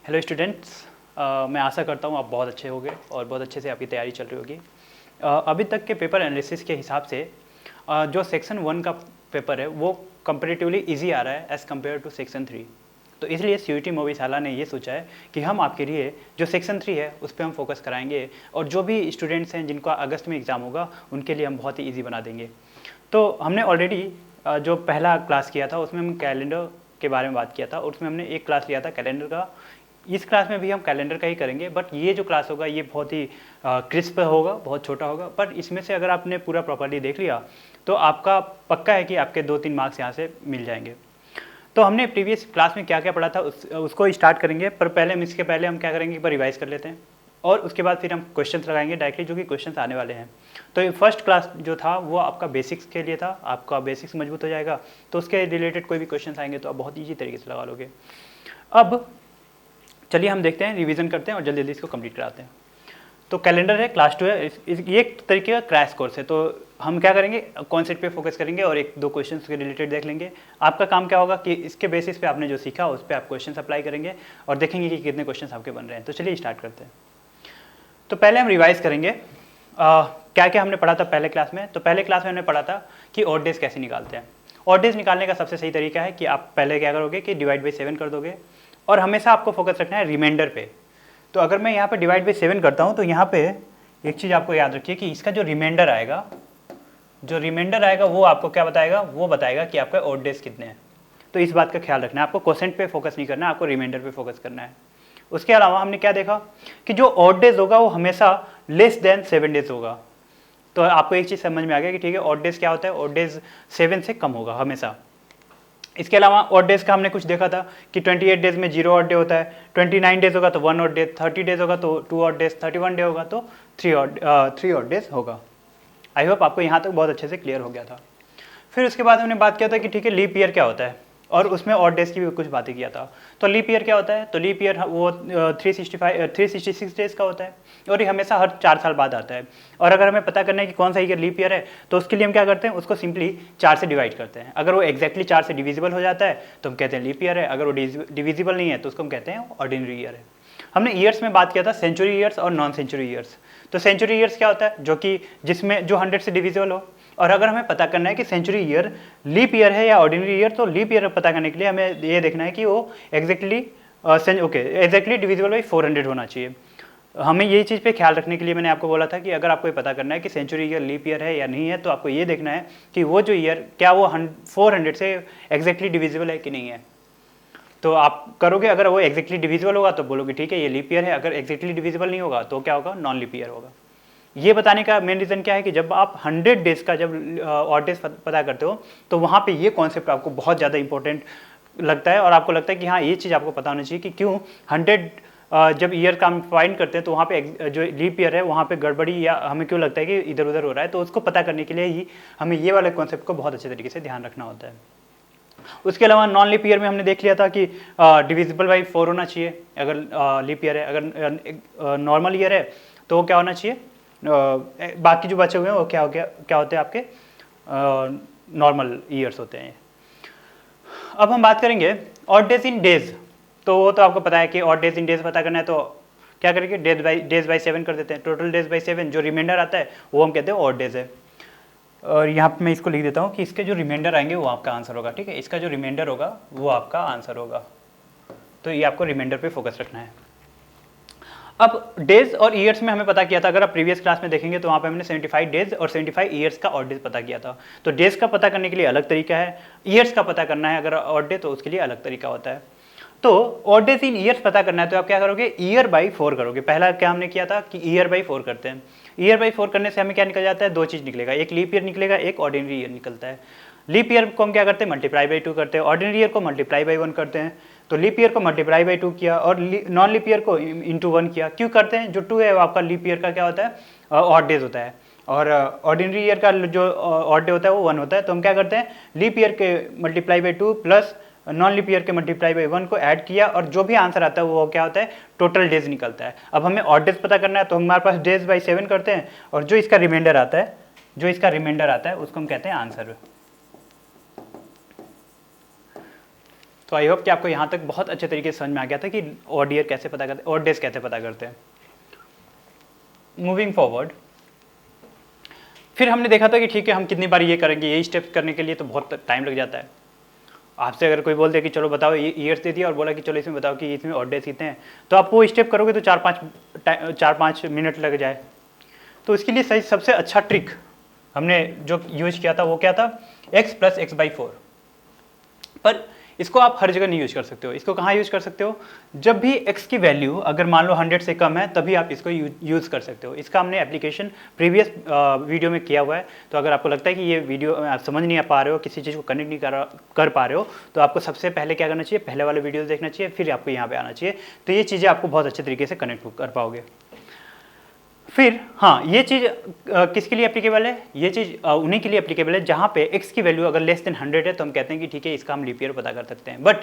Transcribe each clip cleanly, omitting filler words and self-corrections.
Hello students, मैं आशा करता हूँ आप बहुत अच्छे होंगे और बहुत अच्छे से आपकी तैयारी चल रही होगी। अभी तक के पेपर एनालिसिस के हिसाब से जो सेक्शन 1 का पेपर है वो कंपैरेटिवली इजी आ रहा है एज़ कम्पेयर टू सेक्शन 3। तो इसलिए सीयूईटी मोवीशाला ने ये सोचा है कि हम आपके लिए जो सेक्शन 3 है उस पर हम फोकस कराएंगे और जो भी स्टूडेंट्स हैं जिनका अगस्त में एग्ज़ाम होगा उनके लिए हम बहुत ही ईजी बना देंगे। तो हमने ऑलरेडी जो पहला क्लास किया था उसमें हम कैलेंडर के बारे में बात किया था और उसमें हमने एक क्लास लिया था कैलेंडर का। इस क्लास में भी हम कैलेंडर का ही करेंगे, बट ये जो क्लास होगा ये बहुत ही क्रिस्प होगा, बहुत छोटा होगा, पर इसमें से अगर आपने पूरा प्रॉपर्ली देख लिया तो आपका पक्का है कि आपके 2-3 मार्क्स यहाँ से मिल जाएंगे। तो हमने प्रीवियस क्लास में क्या क्या पढ़ा था उसको स्टार्ट करेंगे, पर पहले इसके पहले हम क्या करेंगे, एक बार रिवाइज कर लेते हैं और उसके बाद फिर हम क्वेश्चंस लगाएंगे डायरेक्टली, जो कि क्वेश्चंस आने वाले हैं। तो फर्स्ट क्लास जो था वो आपका बेसिक्स के लिए था, आपका बेसिक्स मजबूत हो जाएगा तो उसके रिलेटेड कोई भी क्वेश्चन आएंगे तो आप बहुत ईजी तरीके से लगा लोगे। अब चलिए हम देखते हैं, रिवीजन करते हैं और जल्दी जल्दी इसको कंप्लीट कराते हैं। तो कैलेंडर है, क्लास 2 है, ये एक तरीके का क्रैश कोर्स है। तो हम क्या करेंगे, कॉन्सेप्ट पे फोकस करेंगे और 1-2 क्वेश्चन के रिलेटेड देख लेंगे। आपका काम क्या होगा कि इसके बेसिस पे आपने जो सीखा उस पर आप क्वेश्चन अप्लाई करेंगे और देखेंगे कि कितने क्वेश्चन आपके बन रहे हैं। तो चलिए स्टार्ट करते हैं। तो पहले हम रिवाइज करेंगे क्या क्या हमने पढ़ा था पहले क्लास में। तो पहले क्लास में हमने पढ़ा था कि ऑड डेज कैसे निकालते हैं। ऑड डेज निकालने का सबसे सही तरीका है कि आप पहले क्या करोगे कि डिवाइड बाई 7 कर दोगे और हमेशा आपको फोकस रखना है रिमाइंडर पे। तो अगर मैं यहाँ पे डिवाइड बाई 7 करता हूँ तो यहाँ पे एक चीज़ आपको याद रखिए कि इसका जो रिमाइंडर आएगा वो आपको क्या बताएगा, वो बताएगा कि आपका ऑड डेज कितने हैं। तो इस बात का ख्याल रखना है, आपको क्वोशेंट पे फोकस नहीं करना है, आपको रिमाइंडर पे फोकस करना है। उसके अलावा हमने क्या देखा कि जो ऑड डेज होगा वो हमेशा लेस देन 7 डेज होगा। तो आपको एक चीज़ समझ में आ गया कि ठीक है, ऑड डेज क्या होता है, ऑड डेज 7 से कम होगा हमेशा। इसके अलावा ऑड डेज का हमने कुछ देखा था कि 28 डेज में 0 ऑड डे होता है, 29 डेज होगा तो 1 ऑड डे, 30 डेज होगा तो 2 ऑड डेज, 31 डे होगा तो 3 ऑड डेज होगा। आई होप आपको यहाँ तक बहुत अच्छे से क्लियर हो गया था। फिर उसके बाद हमने बात किया था कि ठीक है, लीप ईयर क्या होता है और उसमें ऑड डेज की भी कुछ बातें किया था। तो लीप ईयर क्या होता है, तो लीप ईयर वो 366 डेज का होता है और ये हमेशा हर 4 साल बाद आता है। और अगर हमें पता करना है कि कौन सा ईयर लीप ईयर है तो उसके लिए हम क्या करते हैं, उसको सिंपली 4 से डिवाइड करते हैं। अगर वो एक्जैक्टली 4 से डिविजिबल हो जाता है तो हम कहते हैं लीप ईयर है, अगर वो डिविजिबल नहीं है तो उसको हम कहते हैं ऑर्डिनरी ईयर है। हमने ईयर्स में बात किया था सेंचुरी ईयर्स और नॉन सेंचुरी ईयर्स। तो सेंचुरी ईयर्स क्या होता है, जो कि जिसमें जो 100 से डिविजिबल हो। और अगर हमें पता करना है कि सेंचुरी ईयर लीप ईयर है या ऑर्डिनरी ईयर, तो लीप ईयर पता करने के लिए हमें ये देखना है कि वो एग्जैक्टली डिविजिबल बाई 400 होना चाहिए। हमें ये चीज़ पे ख्याल रखने के लिए मैंने आपको बोला था कि अगर आपको ये पता करना है कि सेंचुरी ईयर लीप ईयर है या नहीं है, तो आपको ये देखना है कि वो जो ईयर क्या वो 400 से एग्जैक्टली डिविजिबल है कि नहीं है। तो आप करोगे, अगर वो एग्जैक्टली डिविजिबल होगा तो बोलोगे ठीक है ये लीप ईयर है, अगर एग्जैक्टली डिविजिबल नहीं होगा तो क्या होगा, नॉन लीप ईयर होगा। ये बताने का मेन रीज़न क्या है कि जब आप 100 डेज का जब ऑड डेज पता करते हो तो वहाँ पे ये कॉन्सेप्ट आपको बहुत ज़्यादा इंपॉर्टेंट लगता है और आपको लगता है कि हाँ ये चीज़ आपको पता होनी चाहिए कि क्यों 100 जब ईयर का हम फाइंड करते हैं तो वहाँ पे जो लीप ईयर है वहाँ पे गड़बड़ी या हमें क्यों लगता है कि इधर उधर हो रहा है। तो उसको पता करने के लिए ही हमें ये वाले कॉन्सेप्ट को बहुत अच्छे तरीके से ध्यान रखना होता है। उसके अलावा नॉन लीप ईयर में हमने देख लिया था कि डिविजिबल बाई 4 होना चाहिए अगर लीप ईयर है। अगर नॉर्मल ईयर है तो वो क्या होना चाहिए, बाकी जो बचे हुए हैं वो क्या होते हैं आपके नॉर्मल ईयर्स होते हैं। अब हम बात करेंगे ऑड डेज इन डेज। तो वो तो आपको पता है कि ऑड डेज इन डेज पता करना है तो क्या करेंगे, डेज बाई 7 कर देते हैं। टोटल डेज बाई 7 जो रिमाइंडर आता है वो हम कहते हैं ऑड डेज है। और यहाँ पे मैं इसको लिख देता हूँ कि इसके जो रिमाइंडर आएंगे वो आपका आंसर होगा। ठीक है, इसका जो रिमाइंडर होगा वो आपका आंसर होगा। तो ये आपको रिमाइंडर पे फोकस रखना है। अब डेज और ईयर्स में हमें पता किया था, अगर आप प्रीवियस क्लास में देखेंगे तो वहाँ पे हमने 75 डेज और 75 ईयर्स का ऑड डेज पता किया था। तो डेज का पता करने के लिए अलग तरीका है, ईयर्स का पता करना है अगर ऑड डे तो उसके लिए अलग तरीका होता है। तो ऑड डेज इन ईयर्स पता करना है तो आप क्या करोगे, ईयर बाई 4 करोगे। पहला क्या हमने किया था कि ईयर बाई 4 करते हैं। ईयर बाई 4 करने से हमें क्या निकल जाता है, 2 चीज़ निकलेगा, एक लीप ईयर निकलेगा, एक ऑर्डिनरी ईयर निकलता है। लीप ईयर को हम क्या करते हैं, मल्टीप्लाई बाई 2 करते हैं, ऑर्डिनरी ईयर को मल्टीप्लाई बाई 1 करते हैं। तो लीप ईयर को मल्टीप्लाई बाई 2 किया और नॉन लीप ईयर को इंटू 1 किया। क्यों करते हैं, जो 2 है वो आपका लीप ईयर का क्या होता है, ऑड डेज होता है और ऑर्डिनरी ईयर का जो ऑड डे होता है वो 1 होता है। तो हम क्या करते हैं, लीप ईयर के multiply by 2 plus non leap year के मल्टीप्लाई बाई 1 को ऐड किया और जो भी आंसर आता है वो क्या होता है, टोटल डेज निकलता है। अब हमें ऑड डेज पता करना है तो हमारे पास डेज बाई 7 करते हैं और जो इसका रिमाइंडर आता है उसको हम कहते हैं आंसर। तो आई होप कि आपको यहाँ तक बहुत अच्छे तरीके से समझ में आ गया था कि ऑड ईयर कैसे पता करते हैं, ऑड डेज कैसे पता करते हैं। मूविंग फॉरवर्ड, फिर हमने देखा था कि ठीक है हम कितनी बार ये करेंगे, यही स्टेप करने के लिए तो बहुत टाइम लग जाता है। आपसे अगर कोई बोल दे कि चलो बताओ, ये ईयर्स दे दिया और बोला कि चलो इसमें बताओ कि इसमें ऑड डेज कितने हैं, तो आप वो स्टेप करोगे तो 4-5 मिनट लग जाए। तो इसके लिए सही सबसे अच्छा ट्रिक हमने जो यूज किया था वो क्या था, x + x/4। पर इसको आप हर जगह नहीं यूज कर सकते हो। इसको कहाँ यूज कर सकते हो, जब भी x की वैल्यू अगर मान लो 100 से कम है तभी आप इसको यूज कर सकते हो। इसका हमने एप्लीकेशन प्रीवियस वीडियो में किया हुआ है। तो अगर आपको लगता है कि ये वीडियो आप समझ नहीं पा रहे हो, किसी चीज़ को कनेक्ट नहीं कर पा रहे हो, तो आपको सबसे पहले क्या करना चाहिए, पहले वाले वीडियो देखना चाहिए, फिर आपको यहाँ पे आना चाहिए। तो ये चीज़ें आपको बहुत अच्छे तरीके से कनेक्ट कर पाओगे। फिर हाँ, ये चीज़ किसके लिए एप्लीकेबल है, ये चीज़ उन्हीं के लिए एप्लीकेबल है जहाँ पे x की वैल्यू अगर लेस देन 100 है तो हम कहते हैं कि ठीक है इसका हम लीप ईयर पता कर सकते हैं। बट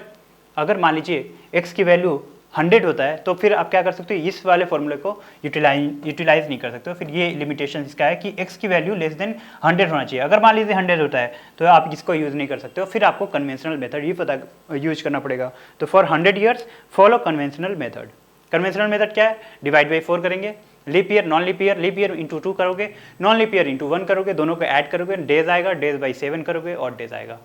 अगर मान लीजिए x की वैल्यू 100 होता है तो फिर आप क्या कर सकते हो, इस वाले फॉर्मूले को यूटिलाइज नहीं कर सकते हो। फिर ये लिमिटेशन इसका है कि x की वैल्यू लेस देन 100 होना चाहिए। अगर मान लीजिए 100 होता है तो आप इसको यूज़ नहीं कर सकते हो, फिर आपको कन्वेंशनल मेथड ही पता यूज करना पड़ेगा। तो for 100 years follow conventional method. Conventional method क्या है, डिवाइड बाई 4 करेंगे, leap year non leap year, leap year into 2 करोगे, नॉन लीप ईयर इंटू 1 करोगे, दोनों को ऐड करोगे, डेज आएगा, डेज बाई 7 करोगे और डेज आएगा।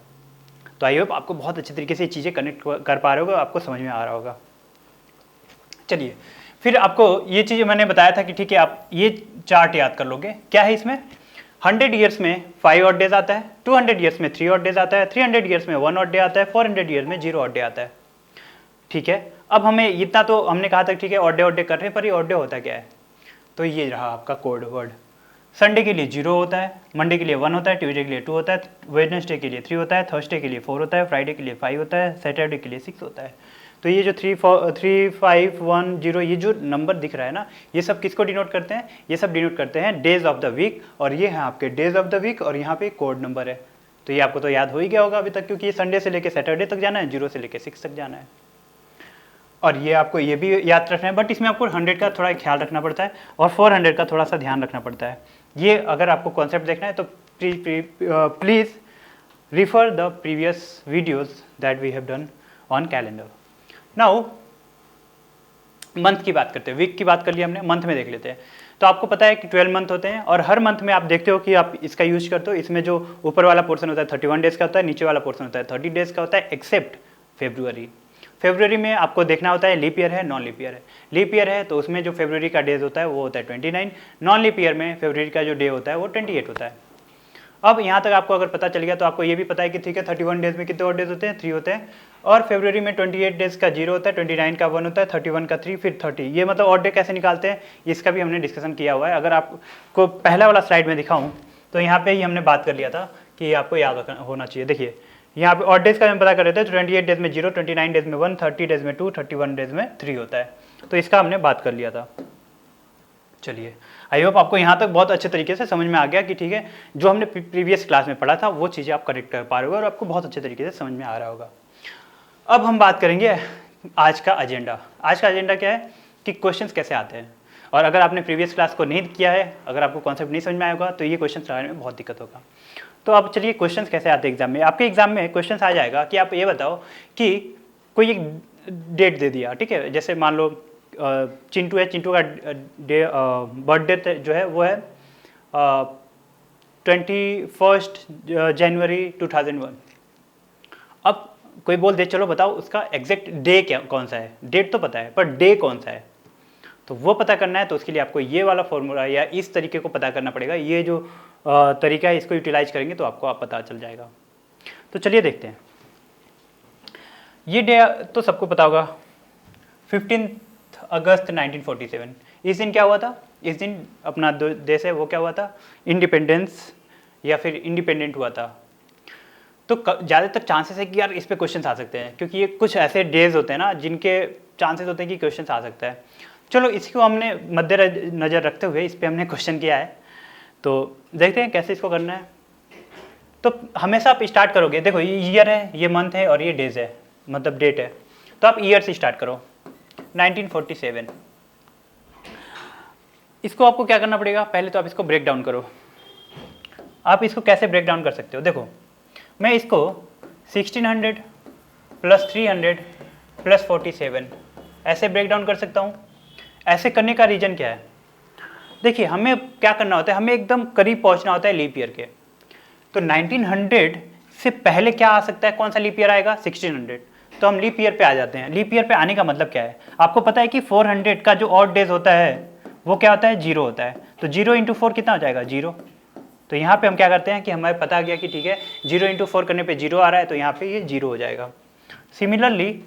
तो आई होप आपको बहुत अच्छे तरीके से ये चीज़ें कनेक्ट कर पा रहे हो, आपको समझ में आ रहा होगा। चलिए, फिर आपको ये चीज़ मैंने बताया था कि ठीक है आप ये चार्ट याद कर लोगे। क्या है इसमें, 100 ईयर्स में 5 ऑड डेज आता है, 200 ईयर्स में 3 ऑड डेज आता है, 300 ईयर्स में 1 ऑड डे आता है, 400 ईयर्स में 0 ऑड डे आता है। ठीक है, अब हमें इतना तो हमने कहा था ठीक है ऑड डे कर रहे हैं, पर ये ऑड डे होता क्या है, तो ये रहा आपका कोड वर्ड। संडे के लिए 0 होता है, मंडे के लिए 1 होता है, ट्यूसडे के लिए 2 होता है, वेडनेसडे के लिए 3 होता है, थर्सडे के लिए 4 होता है, फ्राइडे के लिए 5 होता है, सैटरडे के लिए 6 होता है। तो ये जो 3, 5, 1, 0 ये जो नंबर दिख रहा है ना, ये सब किसको डिनोट करते हैं, ये सब डिनोट करते हैं डेज ऑफ द वीक। और ये हैं आपके डेज ऑफ द वीक और यहाँ पे कोड नंबर है। तो ये आपको तो याद हो ही गया होगा अभी तक, क्योंकि ये संडे से लेकर सैटरडे तक जाना है, 0 से लेकर 6 तक जाना है। और ये आपको ये भी याद रखना है, बट इसमें आपको 100 का थोड़ा ख्याल रखना पड़ता है और 400 का थोड़ा सा ध्यान रखना पड़ता है। ये अगर आपको कॉन्सेप्ट देखना है तो please refer the previous videos that we have done on calendar. Now month की बात करते हैं, वीक की बात कर लिया हमने, मंथ में देख लेते हैं। तो आपको पता है कि 12 मंथ होते हैं और हर मंथ में आप देखते हो कि आप इसका यूज करते हो। इसमें जो ऊपर वाला पोर्शन होता है 31 डेज का होता है, नीचे वाला पोर्शन होता है 30 डेज का होता है, एक्सेप्ट फेब्रुवरी। फेब्रुवरी में आपको देखना होता है लीप ईयर है नॉन लीप ईयर है। लीप ईयर है तो उसमें जो फेब्रुवरी का डेज होता है वो होता है 29, नॉन लीप ईयर में फेब्रुवरी का जो डे होता है वो 28 होता है। अब यहाँ तक आपको अगर पता चल गया तो आपको ये भी पता है कि ठीक है 31 डेज में कितने और डेज होते हैं, 3 होते हैं, और फेब्रुवरी में 28 डेज का 0 होता है, 29 का 1 होता है, 31 का 3, फिर 30। ये मतलब ऑड डे कैसे निकालते हैं इसका भी हमने डिस्कशन किया हुआ है। अगर आपको पहला वाला स्लाइड में दिखाऊँ तो यहाँ पे ही हमने बात कर लिया था कि आपको याद होना चाहिए। देखिए यहाँ पे ऑड डेज का हम पता कर रहे थे, तो 28 डेज में 0, 29 डेज में 1, 30 डेज में 2, 31 डेज में 3 होता है। तो इसका हमने बात कर लिया था। चलिए, आई होप आपको यहाँ तक बहुत अच्छे तरीके से समझ में आ गया कि ठीक है जो हमने प्रीवियस क्लास में पढ़ा था वो चीज़ें आप करेक्ट कर पा रहे हो और आपको बहुत अच्छे तरीके से समझ में आ रहा होगा। अब हम बात करेंगे आज का एजेंडा। आज का एजेंडा क्या है कि क्वेश्चंस कैसे आते हैं। और अगर आपने प्रीवियस क्लास को नहीं किया है, अगर आपको कॉन्सेप्ट नहीं समझ में आएगा तो ये क्वेश्चन लगाने में बहुत दिक्कत होगा। तो अब चलिए क्वेश्चंस कैसे आते हैं एग्जाम में। आपके एग्जाम में क्वेश्चंस आ जाएगा कि आप ये बताओ कि कोई एक डेट दे दिया, ठीक है, जैसे मान लो चिंटू है, चिंटू का बर्थडे जो है वो है 21 जनवरी 2001। अब कोई बोल दे चलो बताओ उसका एग्जैक्ट डे क्या कौन सा है, डेट तो पता है पर डे कौन सा है, तो वो पता करना है। तो उसके लिए आपको ये वाला फॉर्मूला या इस तरीके को पता करना पड़ेगा। ये जो तरीका है इसको यूटिलाइज करेंगे तो आपको आप पता चल जाएगा। तो चलिए देखते हैं। ये डे तो सबको पता होगा, 15 अगस्त 1947। इस दिन क्या हुआ था, इस दिन अपना देश है वो क्या हुआ था, इंडिपेंडेंस या फिर इंडिपेंडेंट हुआ था। तो ज़्यादातर चांसेस है कि यार इस पे क्वेश्चन आ सकते हैं, क्योंकि ये कुछ ऐसे डेज होते हैं ना जिनके चांसेस होते हैं कि क्वेश्चन आ सकता है। चलो इसको हमने मद्देनजर रखते हुए इस पर हमने क्वेश्चन किया है, तो देखते हैं कैसे इसको करना है। तो हमेशा आप स्टार्ट करोगे, देखो ये ईयर है, ये मंथ है और ये डेज है, मतलब डेट है, तो आप ईयर से स्टार्ट करो 1947। इसको आपको क्या करना पड़ेगा, पहले तो आप इसको ब्रेक डाउन करो। आप इसको कैसे ब्रेक डाउन कर सकते हो, देखो मैं इसको 1600 प्लस 300 प्लस 47, ऐसे ब्रेक डाउन कर सकता हूँ। ऐसे करने का रीज़न क्या है? देखिए हमें क्या करना होता है, हमें एकदम करीब पहुँचना होता है लीप ईयर के। तो 1900 से पहले क्या आ सकता है, कौन सा लीप ईयर आएगा? 1600। तो हम लीप ईयर पे आ जाते हैं। लीप ईयर पे आने का मतलब क्या है? आपको पता है कि 400 का जो ऑड डेज होता है वो क्या होता है? 0 होता है। तो 0 इंटू 4 कितना हो जाएगा? 0। तो यहाँ पे हम क्या करते हैं कि हमें पता आ गया कि ठीक है 0 इंटू 4 करने पे 0 आ रहा है, तो यहाँ पे ये 0 हो जाएगा। सिमिलरली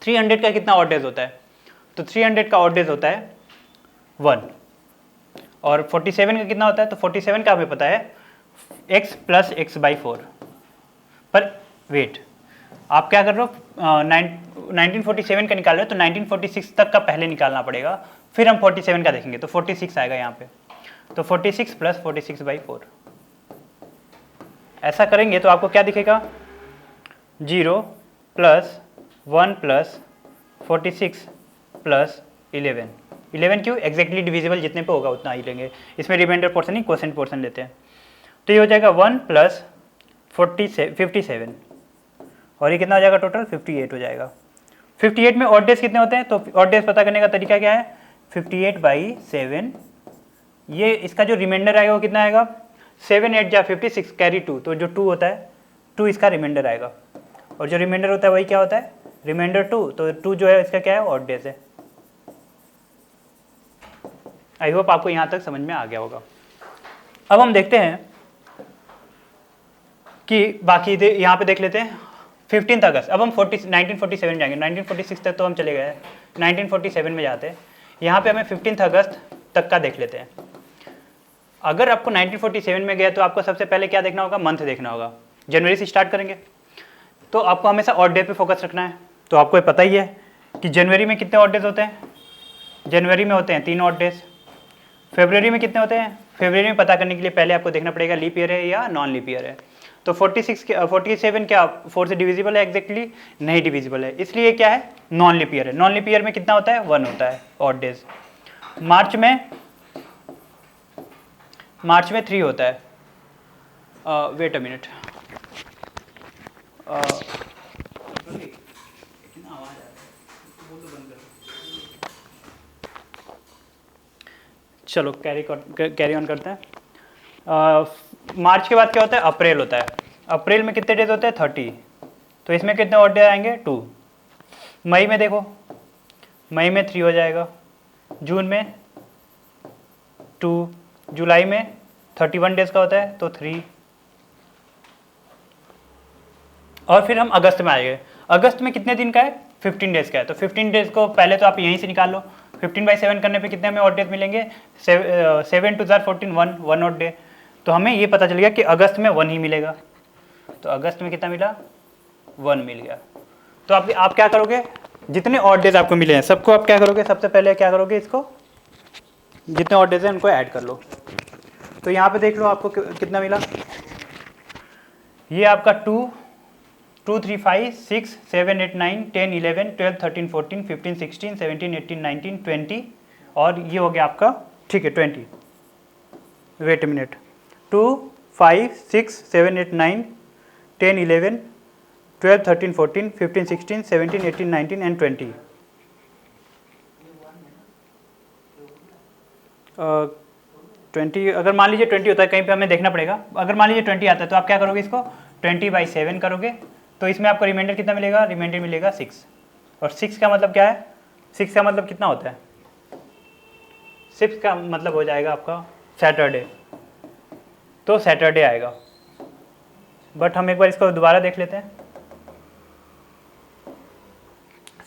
300 का कितना ऑड डेज होता है? तो 300 का ऑड डेज होता है 1। और 47 का कितना होता है? तो 47 का हमें पता है x प्लस एक्स बाई 4। पर वेट, आप क्या कर रहे हो? 1947 का निकाल रहे हो, तो 1946 तक का पहले निकालना पड़ेगा, फिर हम 47 का देखेंगे। तो 46 आएगा यहाँ पे। तो 46 प्लस 46 बाई 4, ऐसा करेंगे तो आपको क्या दिखेगा? 0 प्लस 1 प्लस 46 प्लस 11। 11 क्यों? एग्जैक्टली डिविजिबल जितने पे होगा उतना ही लेंगे, इसमें रिमाइंडर पोर्शन नहीं, क्वोशेंट पोर्शन लेते हैं। तो ये हो जाएगा 1 प्लस 57, और ये कितना हो जाएगा टोटल? 58 हो जाएगा। 58 में ऑड डेज कितने होते हैं? तो ऑड डेज पता करने का तरीका क्या है? 58/7, ये इसका जो रिमाइंडर आएगा वो कितना आएगा? 7 8 जा 56 कैरी 2, तो जो 2 होता है 2 इसका रिमाइंडर आएगा, और जो रिमाइंडर होता है वही क्या होता है? रिमाइंडर 2। तो 2 जो है इसका क्या है? ऑड डेज है। आई होप आपको यहाँ तक समझ में आ गया होगा। अब हम देखते हैं कि बाकी यहाँ पे देख लेते हैं 15 अगस्त। अब हम 1947 जाएंगे, 1946 तक तो हम चले गए, 1947 में जाते हैं। यहाँ पे हमें 15 अगस्त तक का देख लेते हैं। अगर आपको 1947 में गया तो आपको सबसे पहले क्या देखना होगा? मंथ देखना होगा। जनवरी से स्टार्ट करेंगे तो आपको हमेशा ऑड डे पे फोकस रखना है। तो आपको पता ही है कि जनवरी में कितने ऑड डेज होते हैं? जनवरी में होते हैं 3 ऑड डेज। फरवरी में कितने होते हैं? फरवरी में पता करने के लिए पहले आपको देखना पड़ेगा लीप ईयर है या नॉन लीप ईयर है। तो 47 क्या 4 से डिविजिबल है? एग्जैक्टली नहीं डिविजिबल है, इसलिए क्या है? नॉन लीप ईयर है। नॉन लीप ईयर में कितना होता है? 1 होता है ऑड डेज। मार्च में 3 होता है। वेट अ मिनट, चलो कैरी ऑन करते हैं। मार्च के बाद क्या होता है? अप्रैल होता है। अप्रैल में कितने डेज होते हैं? 30। तो इसमें कितने ऑड डे आएंगे? 2। मई में देखो, मई में 3 हो जाएगा। जून में 2। जुलाई में 31 डेज का होता है तो 3। और फिर हम अगस्त में आएंगे। अगस्त में कितने दिन का है? 15 डेज का है। तो 15 डेज को पहले तो आप यहीं से निकाल लो। 15/7 करने पे कितने हमें ऑड डेज मिलेंगे? 7 2 14 1 ऑड डे। तो हमें ये पता चल गया कि अगस्त में 1 ही मिलेगा। तो अगस्त में कितना मिला? 1 मिल गया। तो आप क्या करोगे? जितने ऑड डेज आपको मिले हैं सबको आप क्या करोगे? सबसे पहले क्या करोगे? इसको जितने ऑड डेज हैं उनको ऐड कर लो। तो यहाँ पे देख लो आपको कितना मिला। ये आपका 2 2 3 5 6 7 8 9 10 11 12 13 14 15 16 17 18 19 20, और ये हो गया आपका, ठीक है 20। Wait a minute, 2 5 6 7 8 9 10 11 12 13 14 15 16 17 18 19 and 20। 20 अगर मान लीजिए 20 होता है, कहीं पे हमें देखना पड़ेगा। अगर मान लीजिए 20 आता है तो आप क्या करोगे? इसको 20/7 करोगे तो इसमें आपको रिमाइंडर कितना मिलेगा? रिमाइंडर मिलेगा 6। और 6 का मतलब क्या है? 6 का मतलब कितना होता है? 6 का मतलब हो जाएगा आपका सैटरडे। तो सैटरडे आएगा। बट हम एक बार इसको दोबारा देख लेते हैं।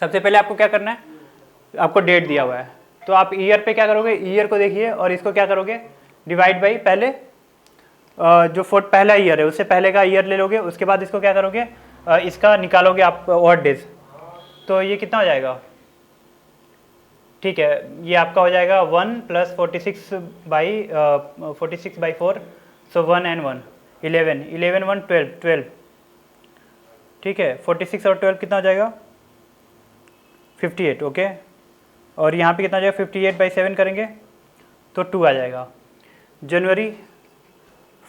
सबसे पहले आपको क्या करना है? आपको डेट दिया हुआ है तो आप ईयर पे क्या करोगे? ईयर को देखिए और इसको क्या करोगे? डिवाइड बाई पहले जो पहला ईयर है उससे पहले का ईयर ले लोगे। उसके बाद इसको क्या करोगे? इसका निकालोगे आप ऑड डेज। तो ये कितना हो जाएगा? ठीक है, ये आपका हो जाएगा 1 प्लस 46/4। So 1 and 1 11 11 1 12 12। ठीक है, 46 और 12 कितना हो जाएगा? 58। ओके, और यहाँ पे कितना हो जाएगा? 58/7 करेंगे तो 2 आ जाएगा। जनवरी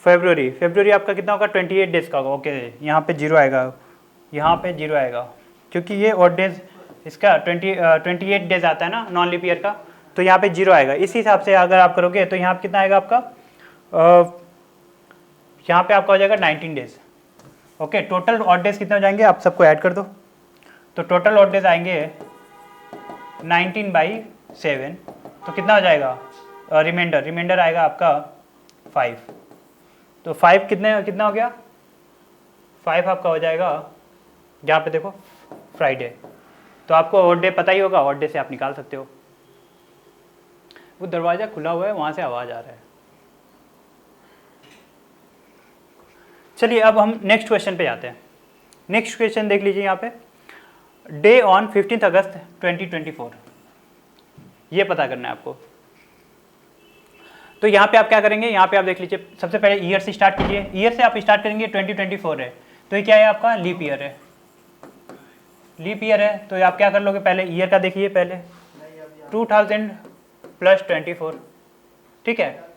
फरवरी आपका कितना होगा? 28 डेज का होगा। ओके, यहाँ पे 0 आएगा। यहाँ पे 0 आएगा, क्योंकि ये ऑड डेज इसका 28 डेज आता है ना नॉन लीप ईयर का, तो यहाँ पे 0 आएगा। इस हिसाब से अगर आप करोगे तो यहाँ पे कितना आएगा आपका, यहाँ पे आपका हो जाएगा 19 days. Okay, total odd days कितने हो जाएंगे, आप सबको ऐड कर दो, तो टोटल ऑड डेज आएंगे 19/7, तो कितना हो जाएगा रिमाइंडर आएगा आपका 5। तो 5 कितना हो गया, 5 आपका हो जाएगा, यहाँ पे देखो फ्राइडे। तो आपको ऑड डे पता ही होगा, ऑड डे से आप निकाल सकते हो। वो दरवाज़ा खुला हुआ है, वहाँ से आवाज़ आ रहा है। चलिए अब हम नेक्स्ट क्वेश्चन पे जाते हैं। नेक्स्ट क्वेश्चन देख लीजिए यहाँ पे, डे ऑन 15 अगस्त 2024, ये पता करना है आपको। तो यहाँ पे आप क्या करेंगे, यहाँ पे आप देख लीजिए, सबसे पहले ईयर से स्टार्ट कीजिए। ईयर से आप स्टार्ट करेंगे, 2024 है, तो ये क्या है आपका, लीप ईयर है। लीप ईयर है तो आप क्या कर लोगे, पहले ईयर का देखिए, पहले 2000 + 24, ठीक है।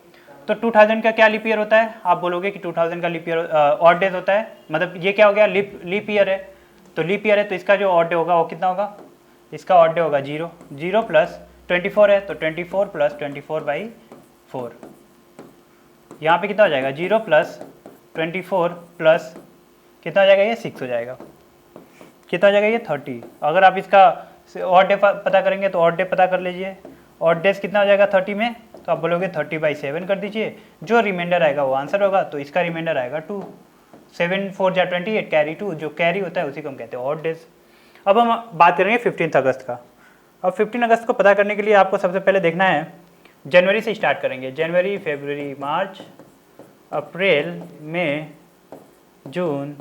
तो 2000 का क्या लीप ईयर होता है, आप बोलोगे कि 2000 का लीप ईयर ऑड डेज होता है, मतलब ये क्या हो गया, लीप ईयर है। तो लीप ईयर है तो इसका जो ऑड डे होगा वो कितना होगा, इसका ऑड डे होगा 0 + 24 है, तो 24 + 24/4। यहाँ पे कितना हो जाएगा, 0 + 24 + कितना हो जाएगा, ये 6 हो जाएगा। कितना हो जाएगा, ये 30। अगर आप इसका ऑड डे पता करेंगे तो ऑड डे पता कर लीजिए, ऑड डेज कितना हो जाएगा 30 में, तो आप बोलोगे 30/7 कर दीजिए, जो रिमाइंडर आएगा वो आंसर होगा। तो इसका रिमाइंडर आएगा 2, 7 4 जा 28, कैरी 2, जो कैरी होता है उसी को हम कहते हैं ऑड डेज। अब हम बात करेंगे 15 अगस्त का। अब 15 अगस्त को पता करने के लिए आपको सबसे पहले देखना है, जनवरी से स्टार्ट करेंगे, जनवरी, फरवरी, मार्च, अप्रैल, मई, जून,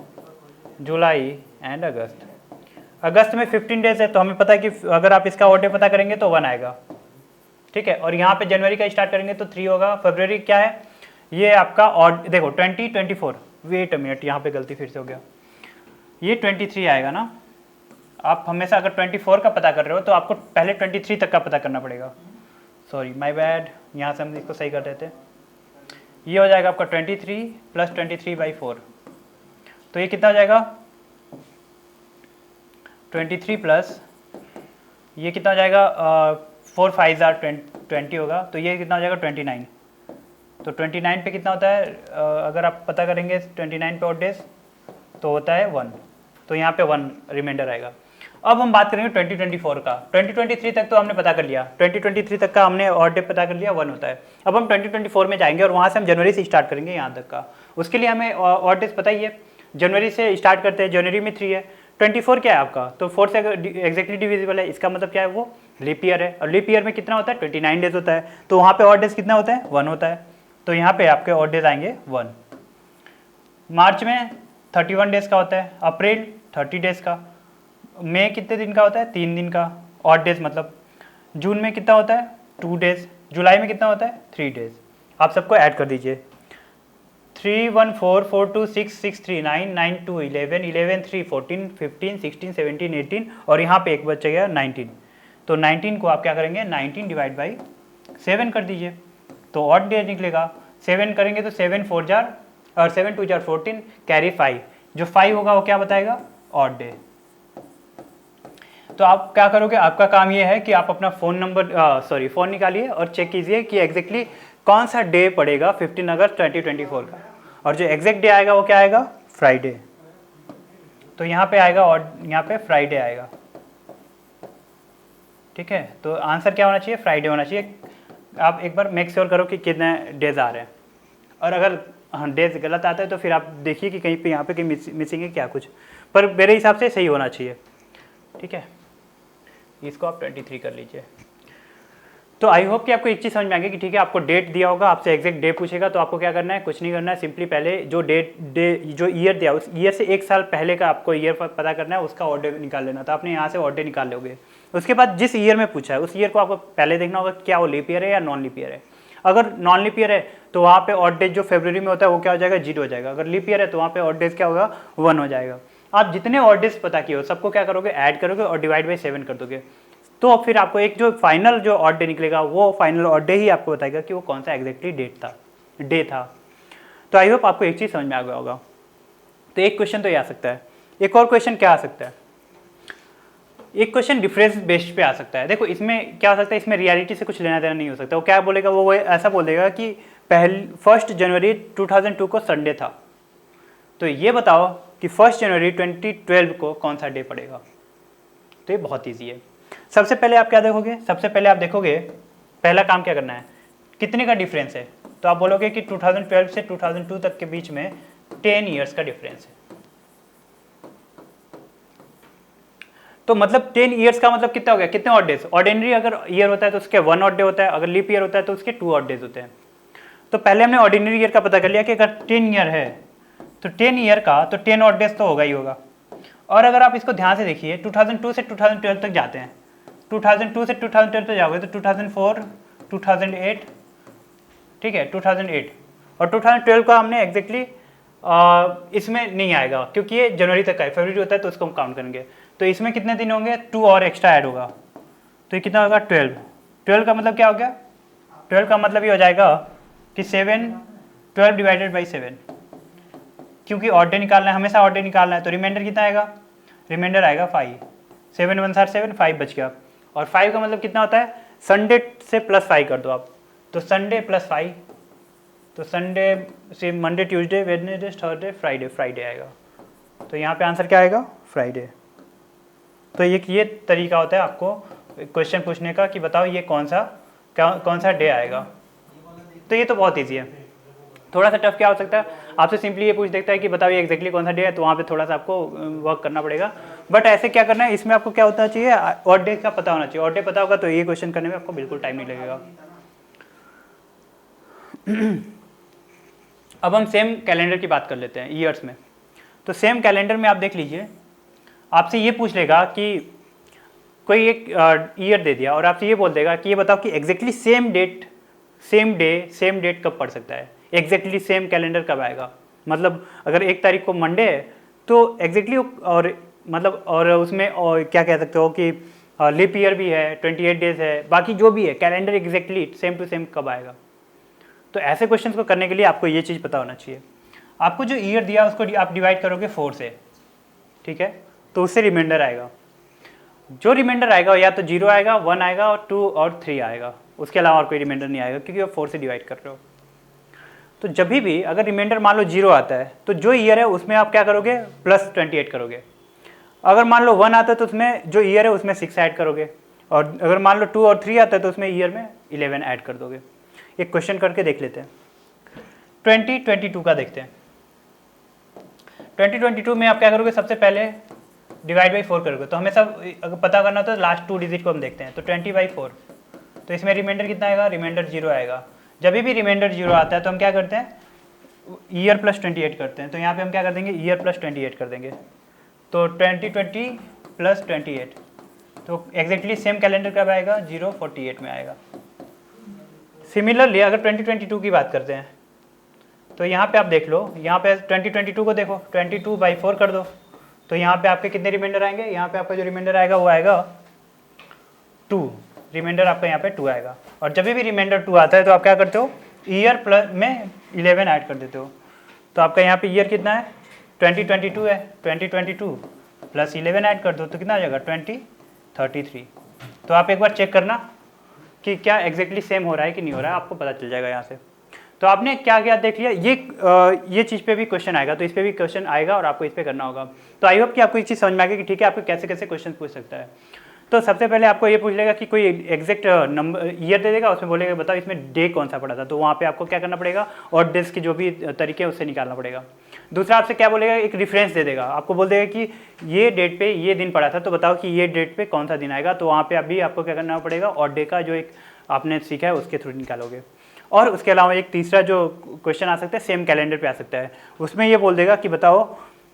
जुलाई एंड अगस्त। अगस्त में 15 डेज है, तो हमें पता है कि अगर आप इसका ऑड डे पता करेंगे तो 1 आएगा, ठीक है। और यहाँ पे जनवरी का स्टार्ट करेंगे तो 3 होगा। फरवरी क्या है, ये आपका ऑड, देखो 24, वेट अ मिनट, यहाँ पे गलती फिर से हो गया, ये 23 आएगा ना। आप हमेशा अगर 24 का पता कर रहे हो तो आपको पहले 23 तक का पता करना पड़ेगा, सॉरी माय बैड, यहाँ से हम इसको सही कर देते हैं। ये हो जाएगा आपका 23 + 23/4, तो ये कितना हो जाएगा, 23 प्लस ये कितना हो जाएगा, 4 5 जार 20 होगा, तो ये कितना हो जाएगा 29। तो 29 पे कितना होता है, अगर आप पता करेंगे 29 पे ऑड डेज तो होता है 1, तो यहाँ पे 1 रिमाइंडर आएगा। अब हम बात करेंगे 2024 का। 2023 तक तो हमने पता कर लिया, 2023 तक का हमने ऑड डे पता कर लिया, 1 होता है। अब हम 2024 में जाएंगे और वहाँ से हम जनवरी से स्टार्ट करेंगे यहाँ तक का। उसके लिए हमें ऑड डेज पता ही है, जनवरी से स्टार्ट करते हैं, जनवरी में 3 है, 24 क्या है आपका, तो 4 से एग्जैक्टली डिविजिबल है, इसका मतलब क्या है, वो लीप ईयर है। और लीप ईयर में कितना होता है, 29 डेज होता है, तो वहाँ पे ऑड डेज कितना होता है, 1 होता है, तो यहाँ पे आपके ऑड डेज आएंगे 1। मार्च में 31 डेज का होता है, अप्रैल 30 डेज का, मई कितने दिन का होता है, 3 दिन का ऑड डेज मतलब, जून में कितना होता है 2 डेज, जुलाई में कितना होता है 3 डेज। आप सबको ऐड कर दीजिए, 3 1 4 4 2 6 6 3 9 9 2 11 11 3 14 15 16 17 18 और यहाँ पे एक बचेगा 19। तो 19 को आप क्या करेंगे, 19 / 7 कर दीजिए, तो ऑड डे निकलेगा। 7 करेंगे तो 7 4 जार और 7 2 जार 14, कैरी 5, जो 5 होगा वो क्या बताएगा, ऑड डे। तो आप क्या करोगे, आपका काम ये है कि आप अपना फ़ोन निकालिए और चेक कीजिए कि एग्जैक्टली कौन सा डे पड़ेगा 15 अगस्त 2024 का, और जो एग्जैक्ट डे आएगा वो क्या आएगा, फ्राइडे। तो यहाँ पे आएगा और यहाँ पे फ्राइडे आएगा, ठीक है। तो आंसर क्या होना चाहिए, फ्राइडे होना चाहिए। आप एक बार मेक श्योर करो कि कितने डेज आ रहे हैं, और अगर डेज गलत आता है तो फिर आप देखिए कि कहीं पे यहाँ पे कहीं मिसिंग है क्या कुछ, पर मेरे हिसाब से सही होना चाहिए, ठीक है। इसको आप 23 कर लीजिए। तो आई होप कि आपको एक चीज़ समझ में आ गई कि ठीक है, आपको डेट दिया होगा, आपसे एग्जैक्ट डे पूछेगा तो आपको क्या करना है, कुछ नहीं करना है, सिंपली पहले जो जो ईयर दिया उस ईयर से 1 साल पहले का आपको ईयर पता करना है, उसका ऑर्डर निकाल लेना था। आपने यहाँ से ऑर्डर निकाल लोगे, उसके बाद जिस ईयर में पूछा है उस ईयर को आपको पहले देखना होगा क्या वो लीप ईयर है या नॉन लीप ईयर है। अगर नॉन लीप ईयर है तो वहाँ पे ऑड डेज जो फरवरी में होता है वो क्या हो जाएगा, 0 हो जाएगा। अगर लीप ईयर है तो वहाँ पे ऑड डेज क्या होगा, 1 हो जाएगा। आप जितने ऑड डेज पता किए हो सबको क्या करोगे, ऐड करोगे और डिवाइड बाई 7 कर दोगे, तो फिर आपको एक जो फाइनल जो ऑड डे निकलेगा वो फाइनल ऑड डे ही आपको बताएगा कि वो कौन सा एग्जैक्टली डे था। तो आई होप आपको एक चीज़ समझ में आ गया होगा। तो एक क्वेश्चन तो ये आ सकता है, एक और क्वेश्चन क्या आ सकता है, एक क्वेश्चन डिफरेंस बेस्ड पे आ सकता है। देखो इसमें क्या हो सकता है, इसमें रियलिटी से कुछ लेना देना नहीं हो सकता। वो क्या बोलेगा, वो ऐसा बोल देगा कि 1 जनवरी 2002 को संडे था, तो ये बताओ कि 1 जनवरी 2012 को कौन सा डे पड़ेगा। तो ये बहुत ईजी है। सबसे पहले आप क्या देखोगे, सबसे पहले आप देखोगे पहला काम क्या करना है, कितने का डिफरेंस है। तो आप बोलोगे कि 2012 से 2002 तक के बीच में 10 ईयर्स का डिफरेंस है। तो मतलब 10 ईयर्स का मतलब कितना हो गया, कितने ऑड डेज। ऑर्डिनरी अगर ईयर होता है तो उसके 1 ऑड डे होता है, अगर लीप ईयर होता है तो उसके 2 ऑड डेज होते हैं। तो पहले हमने ऑर्डिनरी ईयर का पता कर लिया कि अगर 10 ईयर है तो 10 ईयर का तो 10 ऑड डेज तो होगा ही होगा। और अगर आप इसको ध्यान से देखिए 2002 से 2012 तक जाते हैं, 2002 से 2012 तक जाओगे तो 2004, 2008, ठीक है 2008, और 2012 का हमने एग्जैक्टली इसमें नहीं आएगा क्योंकि ये जनवरी तक का है, फरवरी होता है तो उसको हम काउंट करेंगे। तो इसमें कितने दिन होंगे, 2 और एक्स्ट्रा ऐड होगा, तो ये कितना होगा 12। 12 का मतलब क्या हो गया, 12 का मतलब ये हो जाएगा कि 12 डिवाइडेड बाई 7, क्योंकि ऑड डे निकालना है, हमेशा ऑड डे निकालना है। तो रिमाइंडर कितना आएगा, रिमाइंडर आएगा 5, 7 1 7, 5 बच गया। और 5 का मतलब कितना होता है, संडे से +5 कर दो आप, तो संडे +5, तो संडे से Monday Tuesday Wednesday Thursday Friday, Friday आएगा। तो यहाँ पे आंसर क्या आएगा, फ्राइडे। तो ये तरीका होता है आपको क्वेश्चन पूछने का कि बताओ ये कौन सा डे आएगा। तो ये तो बहुत ईजी है। थोड़ा सा टफ क्या हो सकता है, आपसे सिंपली ये पूछ देखता है कि बताओ ये एग्जैक्टली कौन सा डे है, तो वहाँ पे थोड़ा सा आपको वर्क करना पड़ेगा। बट ऐसे क्या करना है, इसमें आपको क्या होना चाहिए, ऑड डे का पता होना चाहिए। ऑड डे पता होगा तो ये क्वेश्चन करने में आपको बिल्कुल टाइम नहीं लगेगा। अब हम सेम कैलेंडर की बात कर लेते हैं ईयर्स में। तो सेम कैलेंडर में आप देख लीजिए, आपसे ये पूछ लेगा कि कोई एक ईयर दे दिया और आपसे ये बोल देगा कि ये बताओ कि exactly same date, same day, same date कब पड़ सकता है, एग्जैक्टली सेम कैलेंडर कब आएगा। मतलब अगर 1 तारीख को मंडे है तो एग्जैक्टली और मतलब और उसमें और क्या कह सकते हो कि लीप ईयर भी है, 28 डेज है, बाकी जो भी है calendar exactly same to same कब आएगा। तो ऐसे क्वेश्चंस को करने के लिए आपको ये चीज़ पता होना चाहिए। आपको जो ईयर दिया उसको आप डिवाइड करोगे 4 से, ठीक है, तो उससे रिमाइंडर आएगा। जो रिमाइंडर आएगा या तो 0 आएगा, 1 आएगा और 2 और 3 आएगा, उसके अलावा और कोई रिमाइंडर नहीं आएगा क्योंकि आप 4 से डिवाइड कर रहे हो। तो जब भी अगर रिमाइंडर मान लो 0 आता है तो जो ईयर है उसमें आप क्या करोगे, +28 करोगे। अगर मान लो 1 आता है तो उसमें जो ईयर है उसमें 6 ऐड करोगे, और अगर मान लो 2 और 3 आता है तो उसमें ईयर में 11 ऐड कर दोगे। एक क्वेश्चन करके देख लेते हैं, 2022 का देखते हैं। 2022 में आप क्या करोगे, सबसे पहले डिवाइड बाई 4 करोगे। तो हमेशा अगर पता करना तो लास्ट 2 डिजिट को हम देखते हैं। तो 20/4, तो इसमें रिमाइंडर कितना आएगा, रिमाइंडर 0 आएगा। जब भी रिमाइंडर 0 आता है तो हम क्या करते हैं, ईयर +28 करते हैं। तो यहाँ पे हम क्या कर देंगे, ईयर +28 कर देंगे। तो 2020 + 28, तो एग्जैक्टली सेम कैलेंडर कब आएगा, 048 में आएगा। सिमिलरली अगर 2022 की बात करते हैं तो यहाँ पे आप देख लो, यहाँ पे 2022 को देखो, 22/4 कर दो, तो यहाँ पे आपके कितने रिमाइंडर आएंगे, यहाँ पे आपका जो रिमाइंडर आएगा वो आएगा 2, रिमाइंडर आपका यहाँ पे 2 आएगा। और जब भी रिमाइंडर 2 आता है तो आप क्या करते हो, ईयर प्लस में 11 ऐड कर देते हो। तो आपका यहाँ पे ईयर कितना है, 2022 है, 2022 + 11 ऐड कर दो तो कितना आ जाएगा, 2033। तो आप एक बार चेक करना कि क्या एग्जैक्टली सेम हो रहा है कि नहीं हो रहा है, आपको पता चल जाएगा यहाँ से। तो आपने क्या क्या देख लिया, ये चीज़ पे भी क्वेश्चन आएगा, तो इस पे भी क्वेश्चन आएगा और आपको इस पे करना होगा। तो आई होप कि आपको एक चीज़ समझ में आ गई कि ठीक है आपको कैसे कैसे क्वेश्चन पूछ सकता है। तो सबसे पहले आपको ये पूछ लेगा कि कोई एग्जैक्ट नंबर ईयर दे देगा, उसमें बोलेगा बताओ इसमें डे कौन सा पड़ा था। तो वहाँ पे आपको क्या करना पड़ेगा, और डेज के जो भी तरीके हैं उससे निकालना पड़ेगा। दूसरा आपसे क्या बोलेगा, एक रेफरेंस दे देगा, आपको बोल देगा कि ये डेट पे ये दिन पड़ा था, तो बताओ कि ये डेट पे कौन सा दिन आएगा। तो वहाँ पे अभी आपको क्या करना पड़ेगा, और डे का जो एक आपने सीखा है उसके थ्रू निकालोगे। और उसके अलावा एक तीसरा जो क्वेश्चन आ सकता है, सेम कैलेंडर पे आ सकता है, उसमें ये बोल देगा कि बताओ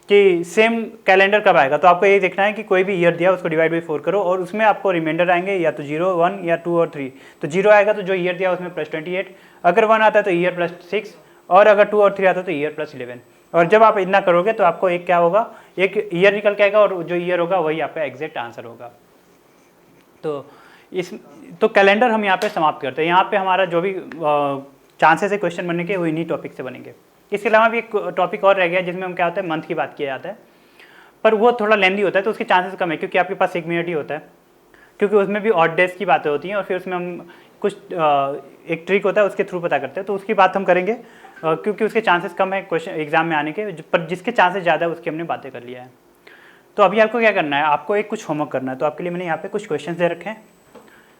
कि सेम कैलेंडर कब आएगा। तो आपको ये देखना है कि कोई भी ईयर दिया उसको डिवाइड बाई 4 करो, और उसमें आपको रिमाइंडर आएंगे या तो 0, 1 या 2 और 3। तो 0 आएगा तो जो ईयर दिया उसमें +28, अगर 1 आता है तो ईयर +6, और अगर 2 और 3 आता है तो ईयर +11। और जब आप इतना करोगे तो आपको एक क्या होगा, एक ईयर निकल के आएगा, और जो ईयर होगा वही आपका एग्जैक्ट आंसर होगा। तो कैलेंडर हम यहाँ पे समाप्त करते हैं। यहाँ पे हमारा जो भी चांसेस है क्वेश्चन बनने के वो इन्हीं टॉपिक से बनेंगे। इसके अलावा भी एक टॉपिक और रह गया जिसमें हम क्या होता है, मंथ की बात किया जाता है। पर वो थोड़ा लेंदी होता है तो उसके चांसेस कम है, क्योंकि आपके पास 1 मिनट ही होता है, क्योंकि उसमें भी ऑड डेज की बातें होती हैं और फिर उसमें हम कुछ एक ट्रिक होता है उसके थ्रू पता करते हैं, तो उसकी बात हम करेंगे क्योंकि उसके चांसेस कम है क्वेश्चन एग्जाम में आने के, पर जिसके चांसेस ज़्यादा है उसकी हमने बातें कर लिया है। तो अभी आपको क्या करना है, आपको एक कुछ होमवर्क करना है। तो आपके लिए मैंने यहाँ पे कुछ क्वेश्चन दे रखे हैं।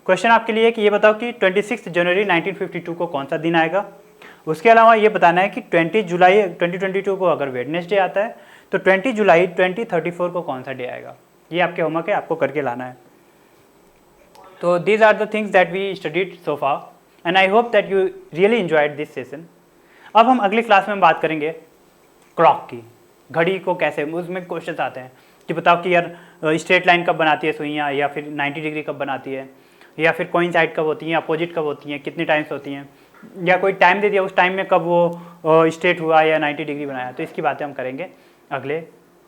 क्वेश्चन आपके लिए कि ये बताओ कि 26 जनवरी 1952 को कौन सा दिन आएगा। उसके अलावा ये बताना है कि 20 जुलाई 2022 को अगर वेडनेसडे आता है तो 20 जुलाई 2034 को कौन सा डे आएगा। ये आपके होमवर्क है, आपको करके लाना है। तो these are the things that we studied so far and I hope that you really enjoyed this session. अब हम अगली क्लास में बात करेंगे क्लॉक की, घड़ी को कैसे, उसमें क्वेश्चन आते हैं कि बताओ कि यार स्ट्रेट लाइन कब बनाती है सुइयाँ, या फिर 90 डिग्री कब बनाती है, या फिर कोइंसाइड कब होती हैं, अपोजिट कब होती हैं, कितने टाइम्स होती हैं, या कोई टाइम दे दिया उस टाइम में कब वो स्ट्रेट हुआ या 90 डिग्री बनाया। तो इसकी बातें हम करेंगे अगले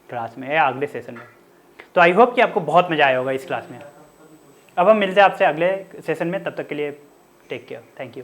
क्लास में या अगले सेशन में। तो आई होप कि आपको बहुत मज़ा आया होगा इस क्लास में। अब हम मिलते हैं आपसे अगले सेशन में, तब तक के लिए टेक केयर, थैंक यू।